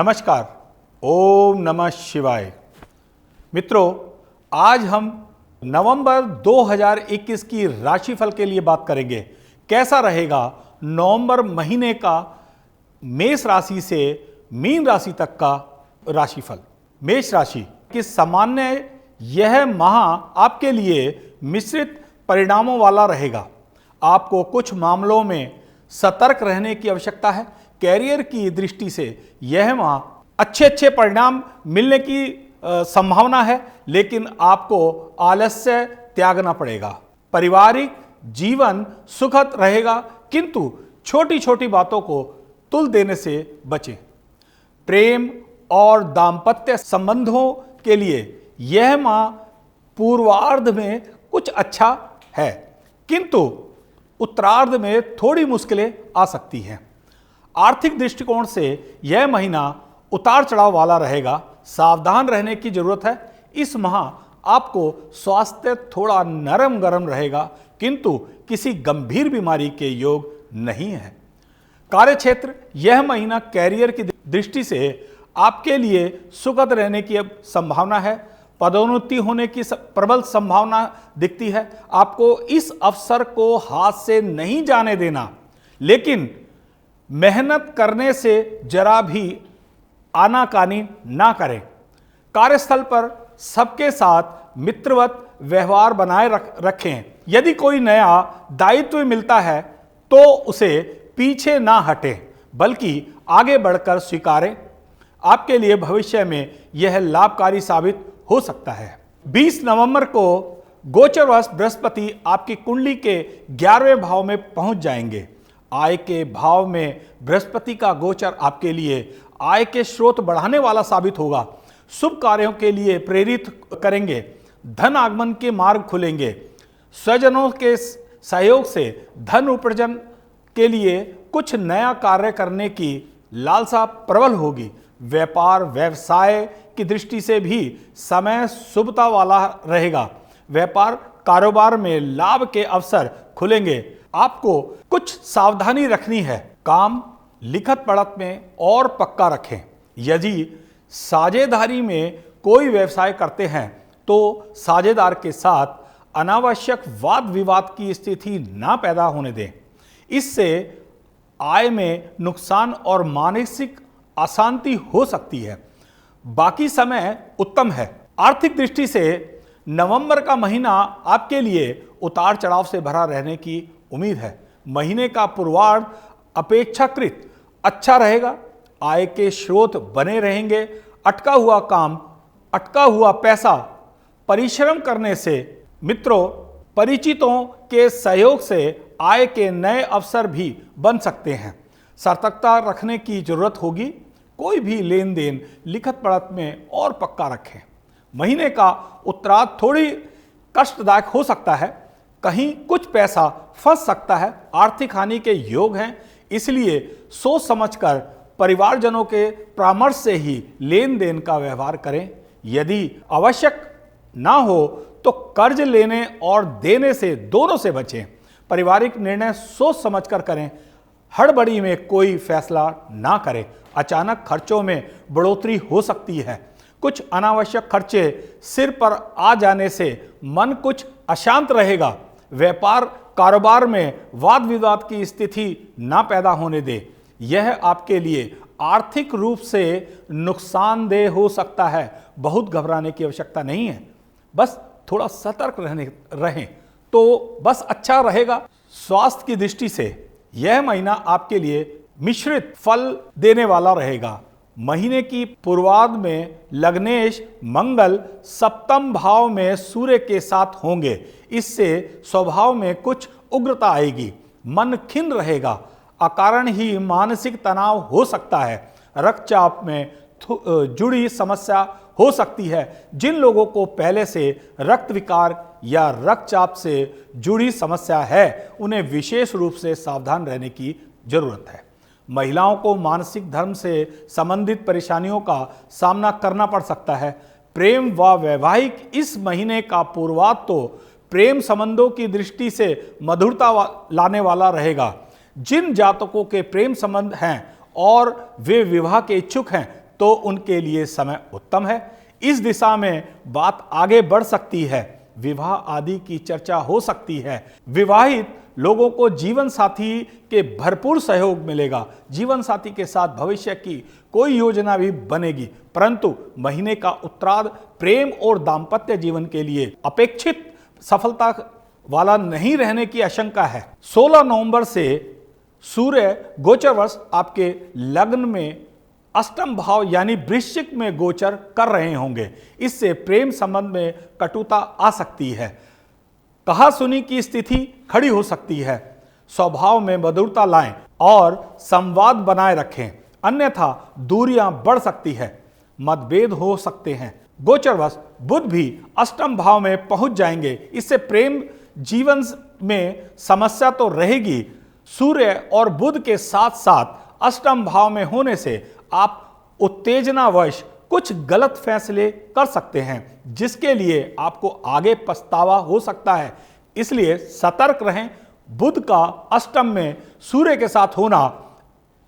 नमस्कार। ओम नमः शिवाय। मित्रों, आज हम नवंबर 2021 की राशिफल के लिए बात करेंगे। कैसा रहेगा नवंबर महीने का मेष राशि से मीन राशि तक का राशिफल। मेष राशि की सामान्य यह माह आपके लिए मिश्रित परिणामों वाला रहेगा। आपको कुछ मामलों में सतर्क रहने की आवश्यकता है। कैरियर की दृष्टि से यह माह अच्छे परिणाम मिलने की संभावना है, लेकिन आपको आलस्य त्यागना पड़ेगा। पारिवारिक जीवन सुखद रहेगा, किंतु छोटी छोटी बातों को तुल देने से बचें। प्रेम और दाम्पत्य संबंधों के लिए यह माह पूर्वार्ध में कुछ अच्छा है, किंतु उत्तरार्ध में थोड़ी मुश्किलें आ सकती हैं। आर्थिक दृष्टिकोण से यह महीना उतार चढ़ाव वाला रहेगा। सावधान रहने की जरूरत है। इस माह आपको स्वास्थ्य थोड़ा नरम गरम रहेगा, किंतु किसी गंभीर बीमारी के योग नहीं है। कार्यक्षेत्र यह महीना कैरियर की दृष्टि से आपके लिए सुखद रहने की अब संभावना है। पदोन्नति होने की प्रबल संभावना दिखती है। आपको इस अवसर को हाथ से नहीं जाने देना, लेकिन मेहनत करने से जरा भी आनाकानी ना करें। कार्यस्थल पर सबके साथ मित्रवत व्यवहार बनाए रखें। यदि कोई नया दायित्व मिलता है तो उसे पीछे ना हटें, बल्कि आगे बढ़कर स्वीकारें। आपके लिए भविष्य में यह लाभकारी साबित हो सकता है। 20 नवंबर को गोचरवश बृहस्पति आपकी कुंडली के 11वें भाव में पहुंच जाएंगे। आय के भाव में बृहस्पति का गोचर आपके लिए आय के स्रोत बढ़ाने वाला साबित होगा। शुभ कार्यों के लिए प्रेरित करेंगे। धन आगमन के मार्ग खुलेंगे। स्वजनों के सहयोग से धन उपार्जन के लिए कुछ नया कार्य करने की लालसा प्रबल होगी। व्यापार व्यवसाय की दृष्टि से भी समय शुभता वाला रहेगा। व्यापार कारोबार में लाभ के अवसर खुलेंगे। आपको कुछ सावधानी रखनी है। काम लिखत पढ़त में और पक्का रखें। यदि साझेदारी में कोई व्यवसाय करते हैं तो साझेदार के साथ अनावश्यक वाद विवाद की स्थिति ना पैदा होने दें। इससे आय में नुकसान और मानसिक अशांति हो सकती है। बाकी समय उत्तम है। आर्थिक दृष्टि से नवंबर का महीना आपके लिए उतार चढ़ाव से भरा रहने की उम्मीद है। महीने का पूर्वार्ध अपेक्षाकृत अच्छा रहेगा। आय के स्रोत बने रहेंगे। अटका हुआ काम, अटका हुआ पैसा परिश्रम करने से, मित्रों परिचितों के सहयोग से आय के नए अवसर भी बन सकते हैं। सतर्कता रखने की जरूरत होगी। कोई भी लेन देन लिखत पढ़त में और पक्का रखें। महीने का उत्तरार्ध थोड़ी कष्टदायक हो सकता है। कहीं कुछ पैसा फंस सकता है। आर्थिक हानि के योग हैं, इसलिए सोच समझकर परिवारजनों के परामर्श से ही लेन देन का व्यवहार करें। यदि आवश्यक ना हो तो कर्ज लेने और देने से दोनों से बचें। पारिवारिक निर्णय सोच समझकर करें। हड़बड़ी में कोई फैसला ना करें। अचानक खर्चों में बढ़ोतरी हो सकती है। कुछ अनावश्यक खर्चे सिर पर आ जाने से मन कुछ अशांत रहेगा। व्यापार कारोबार में वाद विवाद की स्थिति ना पैदा होने दे। यह आपके लिए आर्थिक रूप से नुकसानदेह हो सकता है। बहुत घबराने की आवश्यकता नहीं है, बस थोड़ा सतर्क रहें तो बस अच्छा रहेगा। स्वास्थ्य की दृष्टि से यह महीना आपके लिए मिश्रित फल देने वाला रहेगा। महीने की पूर्वार्ध में लग्नेश मंगल सप्तम भाव में सूर्य के साथ होंगे। इससे स्वभाव में कुछ उग्रता आएगी। मन खिन्न रहेगा। अकारण ही मानसिक तनाव हो सकता है। रक्तचाप में जुड़ी समस्या हो सकती है। जिन लोगों को पहले से रक्त विकार या रक्तचाप से जुड़ी समस्या है, उन्हें विशेष रूप से सावधान रहने की जरूरत है। महिलाओं को मानसिक धर्म से संबंधित परेशानियों का सामना करना पड़ सकता है। प्रेम व वैवाहिक इस महीने का पूर्वार्ध तो प्रेम संबंधों की दृष्टि से मधुरता लाने वाला रहेगा। जिन जातकों के प्रेम संबंध हैं और वे विवाह के इच्छुक हैं, तो उनके लिए समय उत्तम है। इस दिशा में बात आगे बढ़ सकती है, विवाह आदि की चर्चा हो सकती है। विवाहित लोगों को जीवन साथी के भरपूर सहयोग मिलेगा। जीवन साथी के साथ भविष्य की कोई योजना भी बनेगी, परंतु महीने का उत्तरार्ध प्रेम और दाम्पत्य जीवन के लिए अपेक्षित सफलता वाला नहीं रहने की आशंका है। 16 नवंबर से सूर्य गोचरवश आपके लग्न में अष्टम भाव यानी वृश्चिक में गोचर कर रहे होंगे। इससे प्रेम संबंध में कटुता आ सकती है, कहा सुनी की स्थिति खड़ी हो सकती है। स्वभाव में मधुरता लाएं और संवाद बनाए रखें, अन्यथा दूरियां बढ़ सकती है, मतभेद हो सकते हैं। गोचरवश बुध भी अष्टम भाव में पहुंच जाएंगे। इससे प्रेम जीवन में समस्या तो रहेगी। सूर्य और बुध के साथ साथ अष्टम भाव में होने से आप उत्तेजनावश कुछ गलत फैसले कर सकते हैं, जिसके लिए आपको आगे पछतावा हो सकता है। इसलिए सतर्क रहें। बुध का अष्टम में सूर्य के साथ होना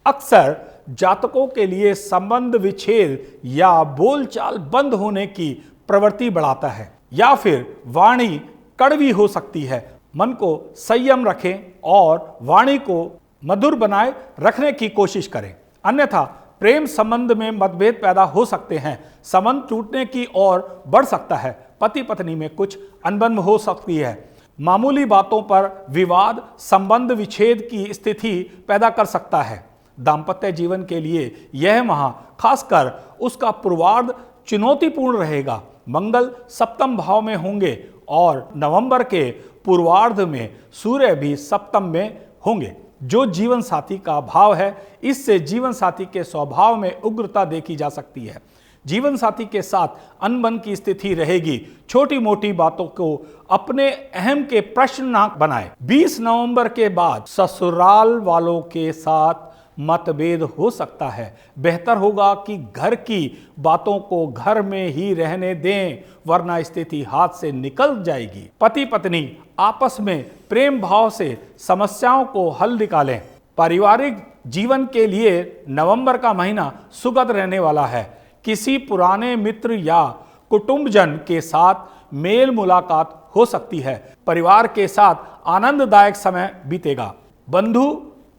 अक्सर जातकों के लिए संबंध विच्छेद या बोलचाल बंद होने की प्रवृत्ति बढ़ाता है, या फिर वाणी कड़वी हो सकती है। मन को संयम रखें और वाणी को मधुर बनाए रखने की कोशिश करें, अन्यथा प्रेम संबंध में मतभेद पैदा हो सकते हैं। संबंध टूटने की ओर बढ़ सकता है। पति पत्नी में कुछ अनबन हो सकती है। मामूली बातों पर विवाद संबंध विच्छेद की स्थिति पैदा कर सकता है। दाम्पत्य जीवन के लिए यह माह खासकर उसका पूर्वार्ध चुनौतीपूर्ण रहेगा। मंगल सप्तम भाव में होंगे और नवंबर के पूर्वार्ध में सूर्य भी सप्तम में होंगे, जो जीवन साथी का भाव है। इससे जीवन साथी के स्वभाव में उग्रता देखी जा सकती है। जीवन साथी के साथ अनबन की स्थिति रहेगी। छोटी मोटी बातों को अपने अहम के प्रश्न न बनाएं। 20 नवंबर के बाद ससुराल वालों के साथ मतभेद हो सकता है। बेहतर होगा कि घर की बातों को घर में ही रहने दें, वरना स्थिति हाथ से निकल जाएगी। पति पत्नी आपस में प्रेम भाव से समस्याओं को हल निकालें। पारिवारिक जीवन के लिए नवंबर का महीना सुखद रहने वाला है। किसी पुराने मित्र या कुटुंबजन के साथ मेल मुलाकात हो सकती है। परिवार के साथ आनंददायक समय बीतेगा। बंधु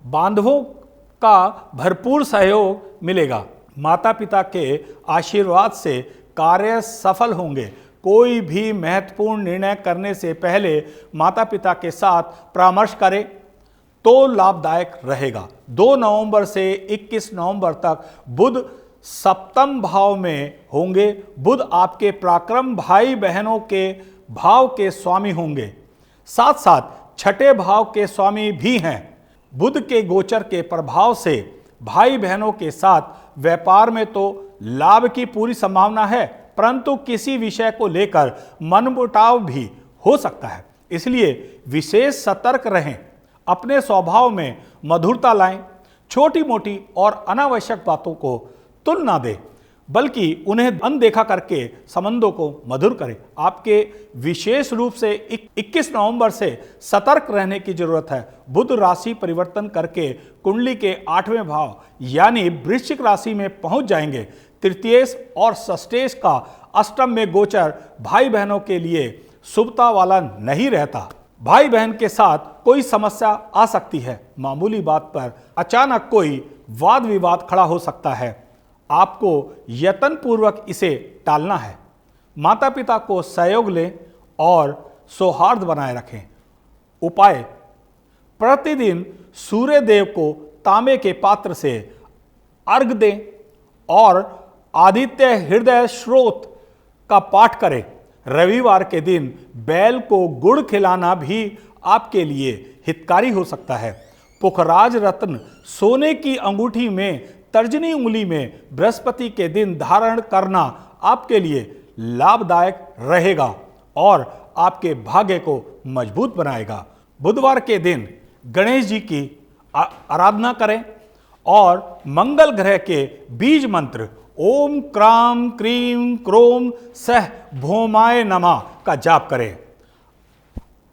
बांधवों का भरपूर सहयोग मिलेगा। माता पिता के आशीर्वाद से कार्य सफल होंगे। कोई भी महत्वपूर्ण निर्णय करने से पहले माता पिता के साथ परामर्श करें तो लाभदायक रहेगा। 2 नवंबर से 21 नवंबर तक बुध सप्तम भाव में होंगे। बुध आपके पराक्रम भाई बहनों के भाव के स्वामी होंगे, साथ साथ छठे भाव के स्वामी भी हैं। बुध के गोचर के प्रभाव से भाई बहनों के साथ व्यापार में तो लाभ की पूरी संभावना है, परंतु किसी विषय को लेकर मनमुटाव भी हो सकता है। इसलिए विशेष सतर्क रहें। अपने स्वभाव में मधुरता लाएं। छोटी मोटी और अनावश्यक बातों को तुल ना दें, बल्कि उन्हें अनदेखा करके संबंधों को मधुर करें। आपके विशेष रूप से 21 नवंबर से सतर्क रहने की जरूरत है। बुध राशि परिवर्तन करके कुंडली के 8वें भाव यानी वृश्चिक राशि में पहुंच जाएंगे। तृतीयेश और षष्ठेश का अष्टम में गोचर भाई बहनों के लिए शुभता वाला नहीं रहता। भाई बहन के साथ कोई समस्या आ सकती है। मामूली बात पर अचानक कोई वाद विवाद खड़ा हो सकता है। आपको यत्नपूर्वक इसे टालना है। माता पिता को सहयोग लें और सौहार्द बनाए रखें। उपाय: प्रतिदिन सूर्य देव को तांबे के पात्र से अर्घ दें और आदित्य हृदय स्रोत का पाठ करें। रविवार के दिन बैल को गुड़ खिलाना भी आपके लिए हितकारी हो सकता है। पुखराज रत्न सोने की अंगूठी में तर्जनी उंगली में बृहस्पति के दिन धारण करना आपके लिए लाभदायक रहेगा और आपके भाग्य को मजबूत बनाएगा। बुधवार के दिन गणेश जी की आराधना करें और मंगल ग्रह के बीज मंत्र ओम क्राम क्रीम क्रोम सह भौमाय नमः का जाप करें।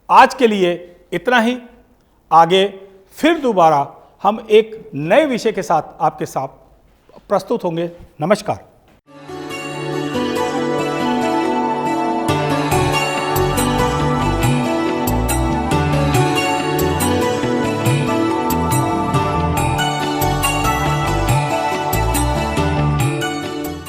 आज के लिए इतना ही। आगे फिर दोबारा हम एक नए विषय के साथ आपके साथ प्रस्तुत होंगे। नमस्कार।